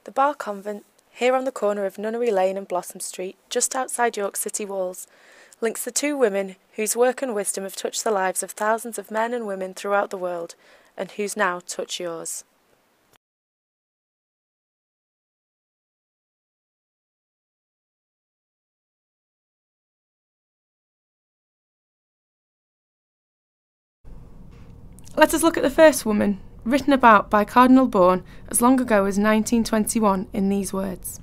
The Bar Convent, here on the corner of Nunnery Lane and Blossom Street, just outside York city walls, links the two women whose work and wisdom have touched the lives of thousands of men and women throughout the world, and whose now touch yours. Let us look at the first woman, written about by Cardinal Bourne as long ago as 1921 in these words.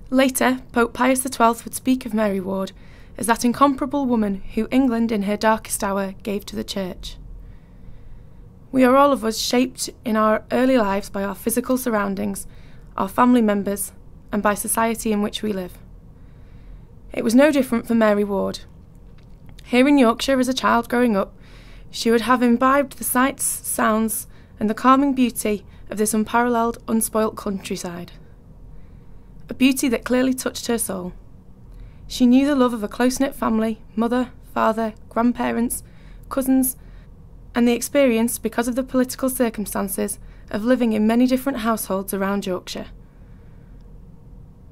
Later, Pope Pius XII would speak of Mary Ward as that incomparable woman who England in her darkest hour gave to the Church. We are all of us shaped in our early lives by our physical surroundings, our family members, and by society in which we live. It was no different for Mary Ward. Here in Yorkshire as a child growing up, she would have imbibed the sights, sounds, and the calming beauty of this unparalleled, unspoilt countryside. A beauty that clearly touched her soul. She knew the love of a close-knit family, mother, father, grandparents, cousins, and the experience, because of the political circumstances, of living in many different households around Yorkshire.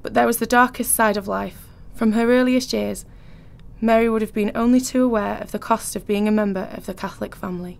But there was the darkest side of life. From her earliest years, Mary would have been only too aware of the cost of being a member of the Catholic family.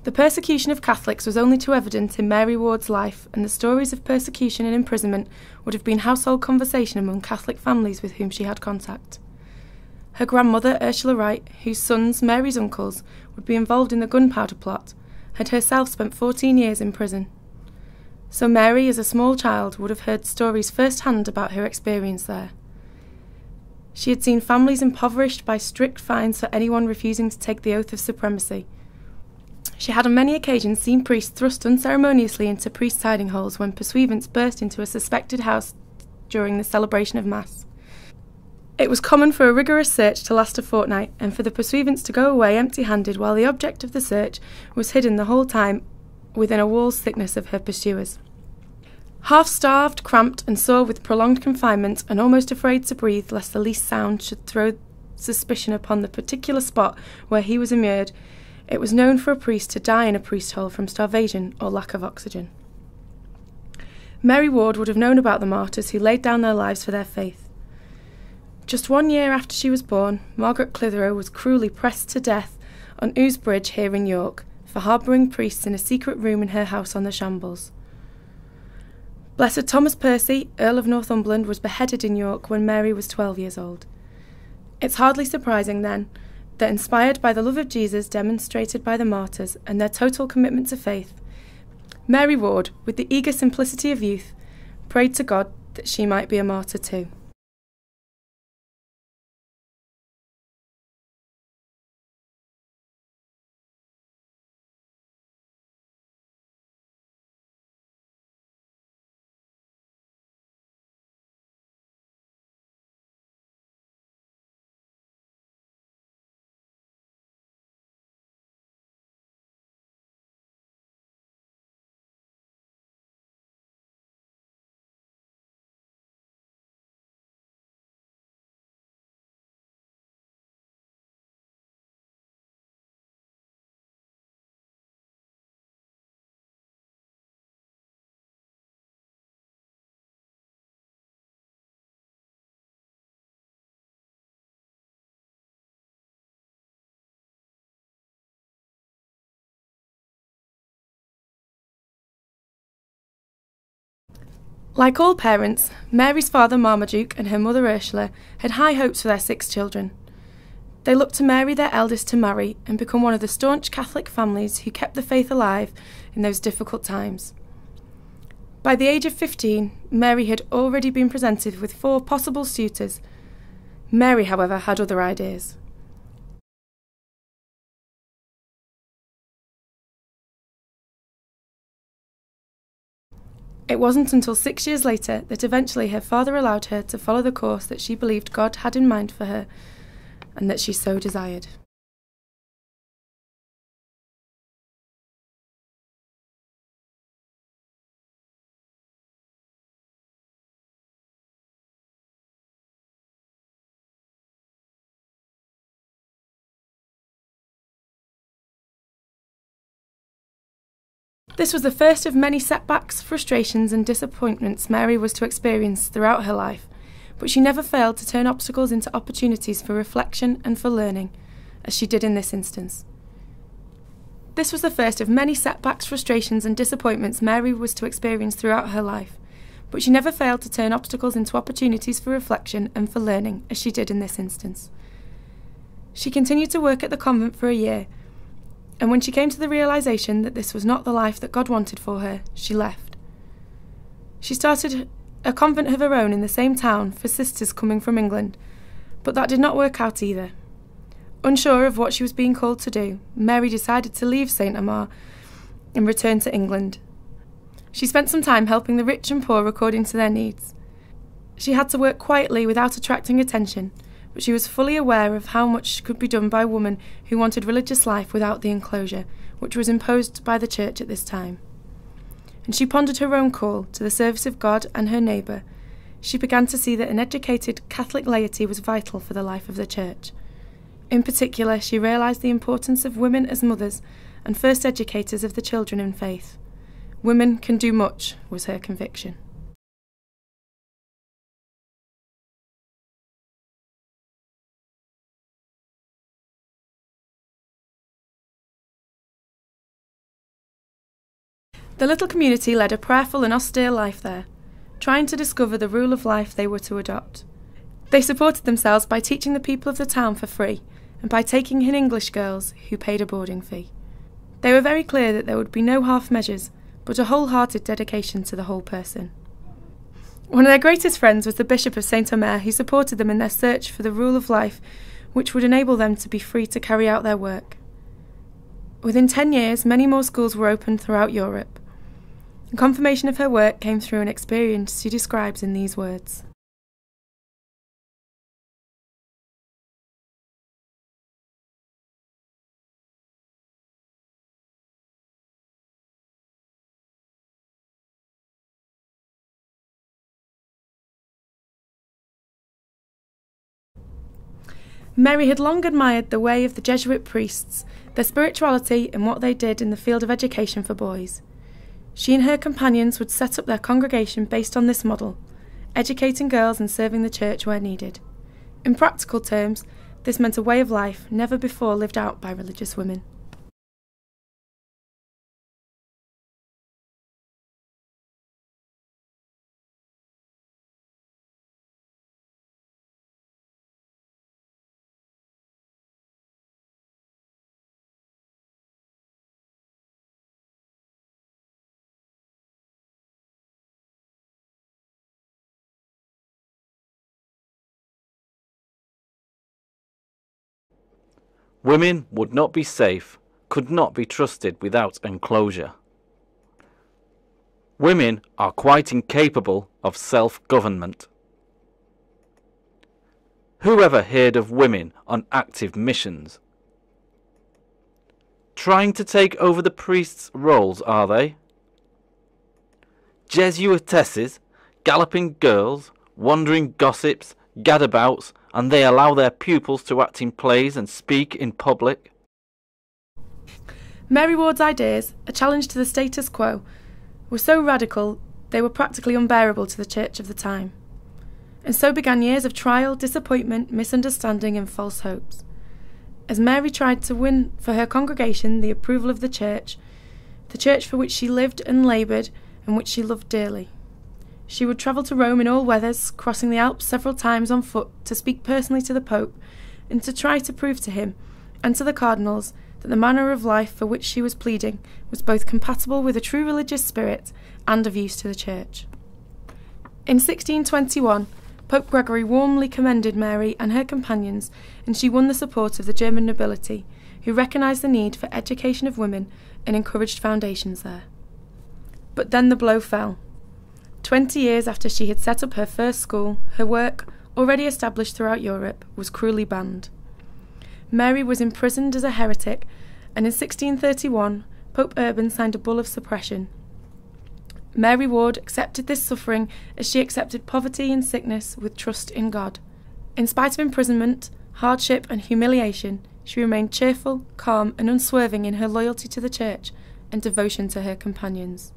The persecution of Catholics was only too evident in Mary Ward's life, and the stories of persecution and imprisonment would have been household conversation among Catholic families with whom she had contact. Her grandmother, Ursula Wright, whose sons, Mary's uncles, would be involved in the gunpowder plot, had herself spent 14 years in prison. So Mary, as a small child, would have heard stories first-hand about her experience there. She had seen families impoverished by strict fines for anyone refusing to take the oath of supremacy. She had on many occasions seen priests thrust unceremoniously into priests' hiding holes when pursuivants burst into a suspected house during the celebration of Mass. It was common for a rigorous search to last a fortnight, and for the pursuivants to go away empty-handed while the object of the search was hidden the whole time within a wall's thickness of her pursuers. Half-starved, cramped, and sore with prolonged confinement, and almost afraid to breathe lest the least sound should throw suspicion upon the particular spot where he was immured, it was known for a priest to die in a priest hole from starvation or lack of oxygen. Mary Ward would have known about the martyrs who laid down their lives for their faith. Just 1 year after she was born, Margaret Clitheroe was cruelly pressed to death on Ouse Bridge here in York for harbouring priests in a secret room in her house on the Shambles. Blessed Thomas Percy, Earl of Northumberland, was beheaded in York when Mary was 12 years old. It's hardly surprising, then, that inspired by the love of Jesus demonstrated by the martyrs and their total commitment to faith, Mary Ward, with the eager simplicity of youth, prayed to God that she might be a martyr too. Like all parents, Mary's father Marmaduke and her mother Ursula had high hopes for their 6 children. They looked to Mary, their eldest, to marry and become one of the staunch Catholic families who kept the faith alive in those difficult times. By the age of 15, Mary had already been presented with 4 possible suitors. Mary, however, had other ideas. It wasn't until 6 years later that eventually her father allowed her to follow the course that she believed God had in mind for her and that she so desired. This was the first of many setbacks, frustrations and disappointments Mary was to experience throughout her life, but she never failed to turn obstacles into opportunities for reflection and for learning, as she did in this instance. This was the first of many setbacks, frustrations and disappointments Mary was to experience throughout her life, but she never failed to turn obstacles into opportunities for reflection and for learning, as she did in this instance. She continued to work at the convent for a year, and when she came to the realisation that this was not the life that God wanted for her, she left. She started a convent of her own in the same town for sisters coming from England, but that did not work out either. Unsure of what she was being called to do, Mary decided to leave St. Amar and return to England. She spent some time helping the rich and poor according to their needs. She had to work quietly without attracting attention, but she was fully aware of how much could be done by women who wanted religious life without the enclosure, which was imposed by the church at this time. And she pondered her own call to the service of God and her neighbour. She began to see that an educated Catholic laity was vital for the life of the church. In particular, she realised the importance of women as mothers and first educators of the children in faith. Women can do much, was her conviction. The little community led a prayerful and austere life there, trying to discover the rule of life they were to adopt. They supported themselves by teaching the people of the town for free, and by taking in English girls who paid a boarding fee. They were very clear that there would be no half measures, but a wholehearted dedication to the whole person. One of their greatest friends was the Bishop of St. Omer, who supported them in their search for the rule of life which would enable them to be free to carry out their work. Within 10 years, many more schools were opened throughout Europe. And confirmation of her work came through an experience she describes in these words. Mary had long admired the way of the Jesuit priests, their spirituality and what they did in the field of education for boys. She and her companions would set up their congregation based on this model, educating girls and serving the church where needed. In practical terms, this meant a way of life never before lived out by religious women. Women would not be safe, could not be trusted without enclosure. Women are quite incapable of self-government. Who ever heard of women on active missions? Trying to take over the priests' roles, are they? Jesuitesses, galloping girls, wandering gossips, gadabouts, and they allow their pupils to act in plays and speak in public. Mary Ward's ideas, a challenge to the status quo, were so radical they were practically unbearable to the church of the time. And so began years of trial, disappointment, misunderstanding and false hopes. As Mary tried to win for her congregation the approval of the church for which she lived and laboured and which she loved dearly. She would travel to Rome in all weathers, crossing the Alps several times on foot to speak personally to the Pope and to try to prove to him and to the cardinals that the manner of life for which she was pleading was both compatible with a true religious spirit and of use to the Church. In 1621, Pope Gregory warmly commended Mary and her companions, and she won the support of the German nobility, who recognised the need for education of women and encouraged foundations there. But then the blow fell. 20 years after she had set up her first school, her work, already established throughout Europe, was cruelly banned. Mary was imprisoned as a heretic, and in 1631 Pope Urban signed a bull of suppression. Mary Ward accepted this suffering as she accepted poverty and sickness with trust in God. In spite of imprisonment, hardship and humiliation, she remained cheerful, calm and unswerving in her loyalty to the Church and devotion to her companions.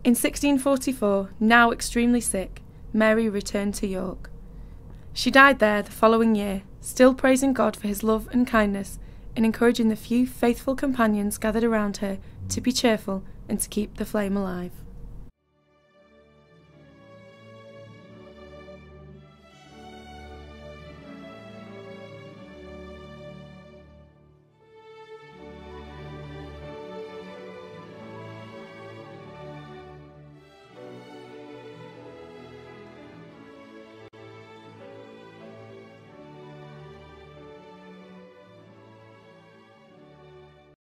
In 1644, now extremely sick, Mary returned to York. She died there the following year, still praising God for his love and kindness and encouraging the few faithful companions gathered around her to be cheerful and to keep the flame alive.